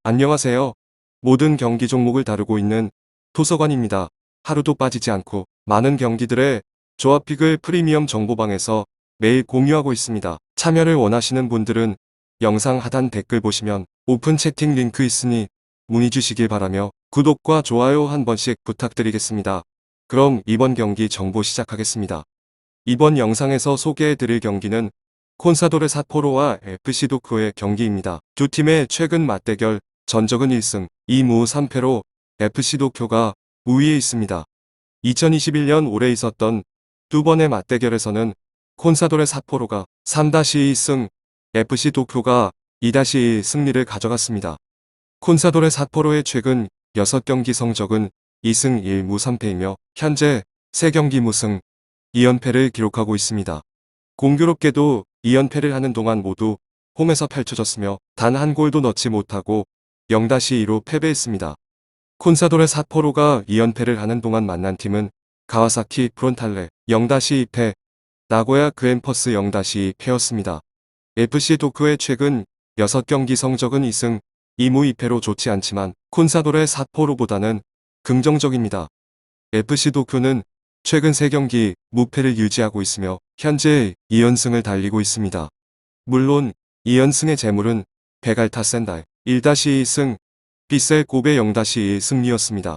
안녕하세요. 모든 경기 종목을 다루고 있는 도서관입니다. 하루도 빠지지 않고 많은 경기들의 조합픽을 프리미엄 정보방에서 매일 공유하고 있습니다. 참여를 원하시는 분들은 영상 하단 댓글 보시면 오픈 채팅 링크 있으니 문의 주시길 바라며 구독과 좋아요 한 번씩 부탁드리겠습니다. 그럼 이번 경기 정보 시작하겠습니다. 이번 영상에서 소개해드릴 경기는 콘사도레 삿포로와 FC 도쿄의 경기입니다. 두 팀의 최근 맞대결 전적은 1승 2무 3패로 FC 도쿄가 우위에 있습니다. 2021년 올해 있었던 두 번의 맞대결에서는 콘사도레 삿포로가 3-2승, FC 도쿄가 2-1 승리를 가져갔습니다. 콘사도레 삿포로의 최근 6경기 성적은 2승 1무 3패이며 현재 3경기 무승 2연패를 기록하고 있습니다. 공교롭게도 2연패를 하는 동안 모두 홈에서 펼쳐졌으며 단 한 골도 넣지 못하고 0-2로 패배했습니다. 콘사도레 삿포로가 2연패를 하는 동안 만난 팀은 가와사키 프론탈레 0-2패, 나고야 그랜퍼스 0-2패였습니다. FC 도쿄의 최근 6경기 성적은 2승 2무 2패로 좋지 않지만 콘사도레 삿포로보다는 긍정적입니다. FC 도쿄는 최근 3경기 무패를 유지하고 있으며 현재 2연승을 달리고 있습니다. 물론 2연승의 재물은 베갈타 센다이 1-2승, 빗셀 고베 0-2 승리였습니다.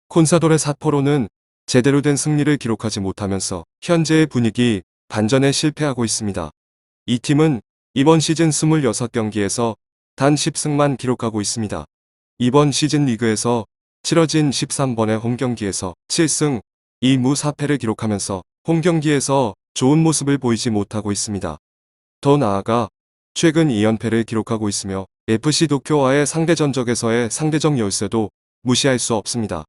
콘사도레 삿포로는 제대로 된 승리를 기록하지 못하면서 현재의 분위기 반전에 실패하고 있습니다. 이 팀은 이번 시즌 26경기에서 단 10승만 기록하고 있습니다. 이번 시즌 리그에서 치러진 13번의 홈경기에서 7승 2무 4패를 기록하면서 홈경기에서 좋은 모습을 보이지 못하고 있습니다. 더 나아가 최근 2연패를 기록하고 있으며 FC 도쿄와의 상대 전적에서의 상대적 열세도 무시할 수 없습니다.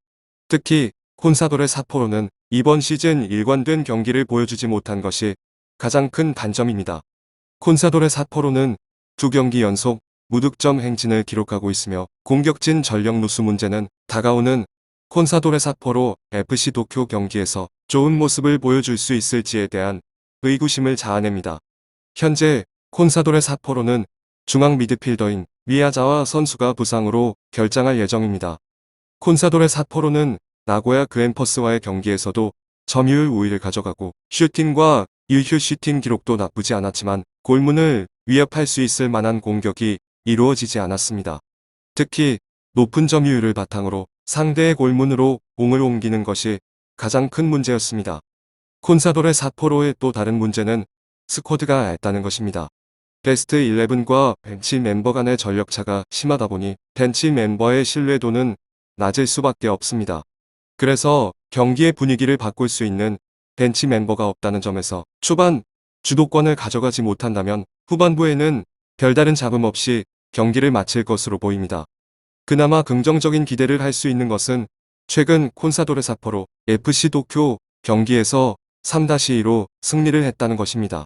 특히 콘사도레 삿포로는 이번 시즌 일관된 경기를 보여주지 못한 것이 가장 큰 단점입니다. 콘사도레 삿포로는 2경기 연속 무득점 행진을 기록하고 있으며 공격진 전력 누수 문제는 다가오는 콘사도레 삿포로 FC 도쿄 경기에서 좋은 모습을 보여줄 수 있을지에 대한 의구심을 자아냅니다. 현재 콘사도레 삿포로는 중앙 미드필더인 미야자와 선수가 부상으로 결장할 예정입니다. 콘사도레 삿포로는 나고야 그랜퍼스와의 경기에서도 점유율 우위를 가져가고 슈팅과 유효 슈팅 기록도 나쁘지 않았지만 골문을 위협할 수 있을 만한 공격이 이루어지지 않았습니다. 특히 높은 점유율을 바탕으로 상대의 골문으로 공을 옮기는 것이 가장 큰 문제였습니다. 콘사도레 삿포로의 또 다른 문제는 스쿼드가 얇다는 것입니다. 베스트 11과 벤치 멤버 간의 전력차가 심하다 보니 벤치 멤버의 신뢰도는 낮을 수밖에 없습니다. 그래서 경기의 분위기를 바꿀 수 있는 벤치 멤버가 없다는 점에서 초반 주도권을 가져가지 못한다면 후반부에는 별다른 잡음 없이 경기를 마칠 것으로 보입니다. 그나마 긍정적인 기대를 할 수 있는 것은 최근 콘사도레 삿포로 FC 도쿄 경기에서 3-2로 승리를 했다는 것입니다.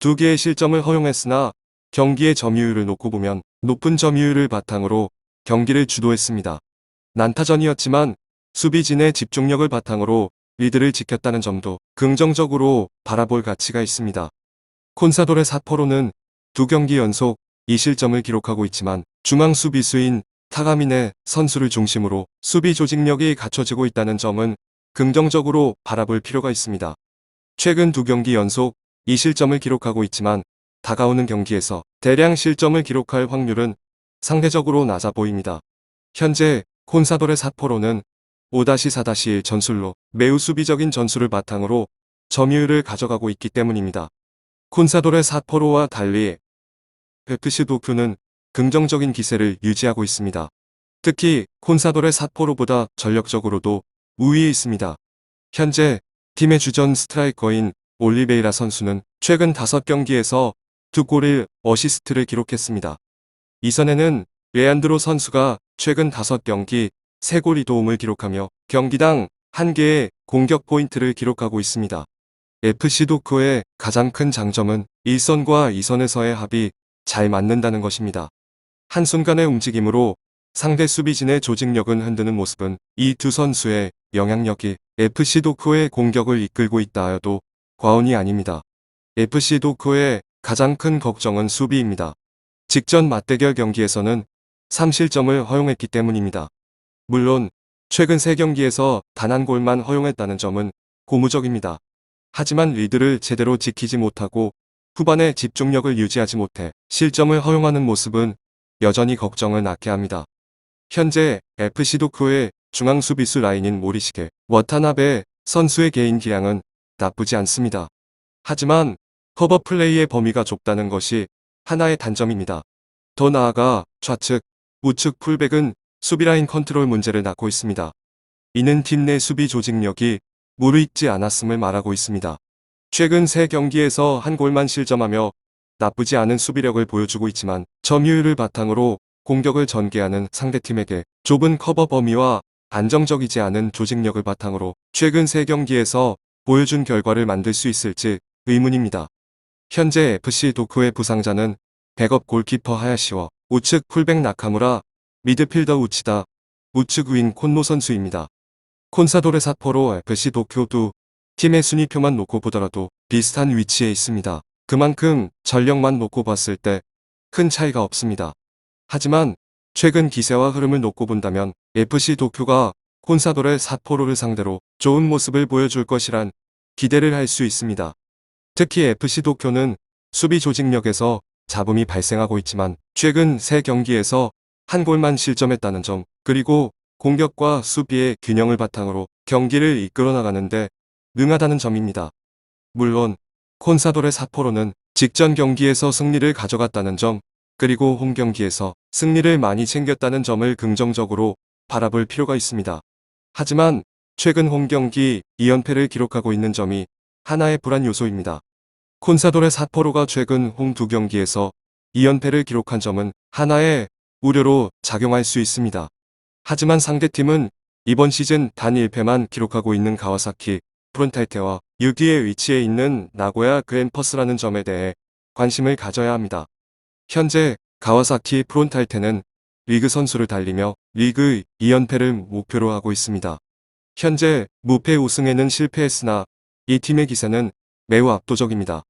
두 개의 실점을 허용했으나 경기의 점유율을 놓고 보면 높은 점유율을 바탕으로 경기를 주도했습니다. 난타전이었지만 수비진의 집중력을 바탕으로 리드를 지켰다는 점도 긍정적으로 바라볼 가치가 있습니다. 콘사도레 삿포로는 2경기 연속 2실점을 기록하고 있지만 중앙 수비수인 타가미네 선수를 중심으로 수비 조직력이 갖춰지고 있다는 점은 긍정적으로 바라볼 필요가 있습니다. 최근 2경기 연속 2실점을 기록하고 있지만 다가오는 경기에서 대량 실점을 기록할 확률은 상대적으로 낮아 보입니다. 현재 콘사도레 삿포로는 5-4-1 전술로 매우 수비적인 전술을 바탕으로 점유율을 가져가고 있기 때문입니다. 콘사도레 삿포로와 달리 FC 도쿄는 긍정적인 기세를 유지하고 있습니다. 특히 콘사도레 삿포로보다 전력적으로도 우위에 있습니다. 현재 팀의 주전 스트라이커인 올리베이라 선수는 최근 5경기에서 2골 1어시스트를 기록했습니다. 이전에는 레안드로 선수가 최근 5경기 3골 2도움을 기록하며 경기당 1개의 공격 포인트를 기록하고 있습니다. FC 도쿄의 가장 큰 장점은 1선과 2선에서의 합이 잘 맞는다는 것입니다. 한순간의 움직임으로 상대 수비진의 조직력은 흔드는 모습은 이 두 선수의 영향력이 FC 도쿄의 공격을 이끌고 있다 하여도 과언이 아닙니다. FC 도쿄의 가장 큰 걱정은 수비입니다. 직전 맞대결 경기에서는 3실점을 허용했기 때문입니다. 물론 최근 3경기에서 단 한 골만 허용했다는 점은 고무적입니다. 하지만 리드를 제대로 지키지 못하고 후반에 집중력을 유지하지 못해 실점을 허용하는 모습은 여전히 걱정을 낳게 합니다. 현재 FC 도쿄의 중앙 수비수 라인인 모리시게, 워타나베 선수의 개인 기량은 나쁘지 않습니다. 하지만 커버 플레이의 범위가 좁다는 것이 하나의 단점입니다. 더 나아가 좌측, 우측 풀백은 수비라인 컨트롤 문제를 낳고 있습니다. 이는 팀 내 수비 조직력이 무르익지 않았음을 말하고 있습니다. 최근 3경기에서 한 골만 실점하며 나쁘지 않은 수비력을 보여주고 있지만 점유율을 바탕으로 공격을 전개하는 상대팀에게 좁은 커버 범위와 안정적이지 않은 조직력을 바탕으로 최근 3경기에서 보여준 결과를 만들 수 있을지 의문입니다. 현재 FC 도쿄의 부상자는 백업 골키퍼 하야시와 우측 풀백 나카무라, 미드필더 우치다, 우측 윙 콘노 선수입니다. 콘사도레 사포로 FC 도쿄도 팀의 순위표만 놓고 보더라도 비슷한 위치에 있습니다. 그만큼 전력만 놓고 봤을 때 큰 차이가 없습니다. 하지만 최근 기세와 흐름을 놓고 본다면 FC 도쿄가 콘사도레 사포로를 상대로 좋은 모습을 보여줄 것이란 기대를 할 수 있습니다. 특히 FC 도쿄는 수비 조직력에서 잡음이 발생하고 있지만 최근 3경기에서 한 골만 실점했다는 점, 그리고 공격과 수비의 균형을 바탕으로 경기를 이끌어 나가는데 능하다는 점입니다. 물론 콘사도레 사포로는 직전 경기에서 승리를 가져갔다는 점, 그리고 홈 경기에서 승리를 많이 챙겼다는 점을 긍정적으로 바라볼 필요가 있습니다. 하지만 최근 홈 경기 2연패를 기록하고 있는 점이 하나의 불안 요소입니다. 콘사도레 사포로가 최근 홈 2경기에서 2연패를 기록한 점은 하나의 우려로 작용할 수 있습니다. 하지만 상대팀은 이번 시즌 단 1패만 기록하고 있는 가와사키 프론탈테와 6위의 위치에 있는 나고야 그랜퍼스라는 점에 대해 관심을 가져야 합니다. 현재 가와사키 프론탈테는 리그 선수를 달리며 리그 2연패를 목표로 하고 있습니다. 현재 무패 우승에는 실패했으나 이 팀의 기세는 매우 압도적입니다.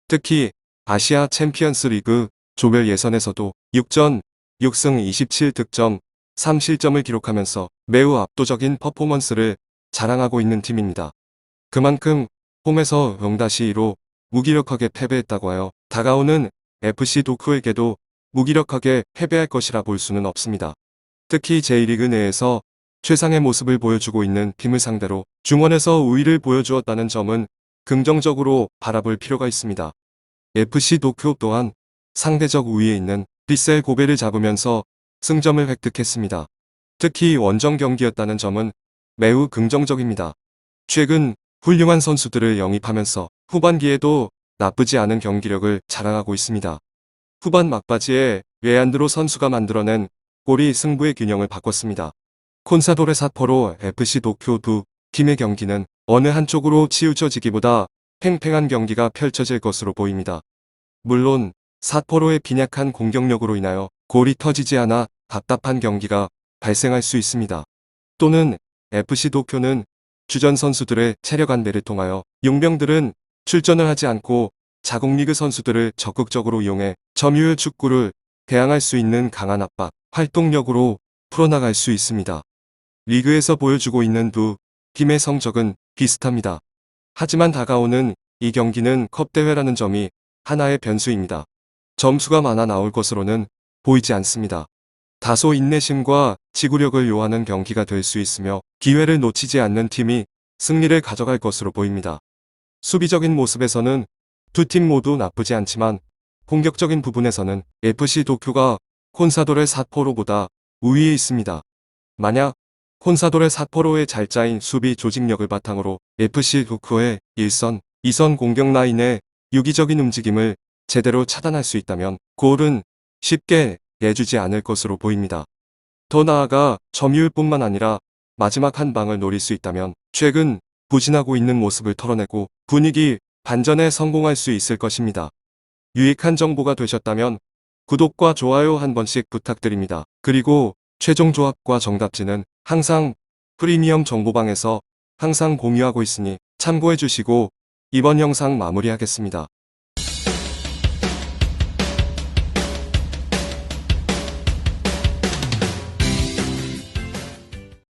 특히 아시아 챔피언스 리그 조별 예선에서도 6전 6승 27득점 3실점을 기록하면서 매우 압도적인 퍼포먼스를 자랑하고 있는 팀입니다. 그만큼 홈에서 0-2로 무기력하게 패배했다고 하여 다가오는 FC 도쿄에게도 무기력하게 패배할 것이라 볼 수는 없습니다. 특히 J리그 내에서 최상의 모습을 보여주고 있는 팀을 상대로 중원에서 우위를 보여주었다는 점은 긍정적으로 바라볼 필요가 있습니다. FC 도쿄 또한 상대적 우위에 있는 빗셀 고베를 잡으면서 승점을 획득했습니다. 특히 원정 경기였다는 점은 매우 긍정적입니다. 최근 훌륭한 선수들을 영입하면서 후반기에도 나쁘지 않은 경기력을 자랑하고 있습니다. 후반 막바지에 레안드로 선수가 만들어낸 골이 승부의 균형을 바꿨습니다. 콘사도레 사포로 FC 도쿄 두 팀의 경기는 어느 한쪽으로 치우쳐지기보다 팽팽한 경기가 펼쳐질 것으로 보입니다. 물론 사포로의 빈약한 공격력으로 인하여 골이 터지지 않아 답답한 경기가 발생할 수 있습니다. 또는 FC 도쿄는 주전 선수들의 체력 안배를 통하여 용병들은 출전을 하지 않고 자국리그 선수들을 적극적으로 이용해 점유율 축구를 대항할 수 있는 강한 압박, 활동력으로 풀어나갈 수 있습니다. 리그에서 보여주고 있는 두 팀의 성적은 비슷합니다. 하지만 다가오는 이 경기는 컵대회라는 점이 하나의 변수입니다. 점수가 많아 나올 것으로는 보이지 않습니다. 다소 인내심과 지구력을 요하는 경기가 될 수 있으며 기회를 놓치지 않는 팀이 승리를 가져갈 것으로 보입니다. 수비적인 모습에서는 두 팀 모두 나쁘지 않지만 공격적인 부분에서는 FC 도쿄가 콘사도레 사포로보다 우위에 있습니다. 만약 콘사도레 사포로의 잘 짜인 수비 조직력을 바탕으로 FC 도쿄의 1선, 2선 공격 라인의 유기적인 움직임을 제대로 차단할 수 있다면 골은 쉽게 내주지 않을 것으로 보입니다. 더 나아가 점유율뿐만 아니라 마지막 한 방을 노릴 수 있다면 최근 부진하고 있는 모습을 털어내고 분위기 반전에 성공할 수 있을 것입니다. 유익한 정보가 되셨다면 구독과 좋아요 한 번씩 부탁드립니다. 그리고 최종 조합과 정답지는 항상 프리미엄 정보방에서 항상 공유하고 있으니 참고해 주시고 이번 영상 마무리하겠습니다.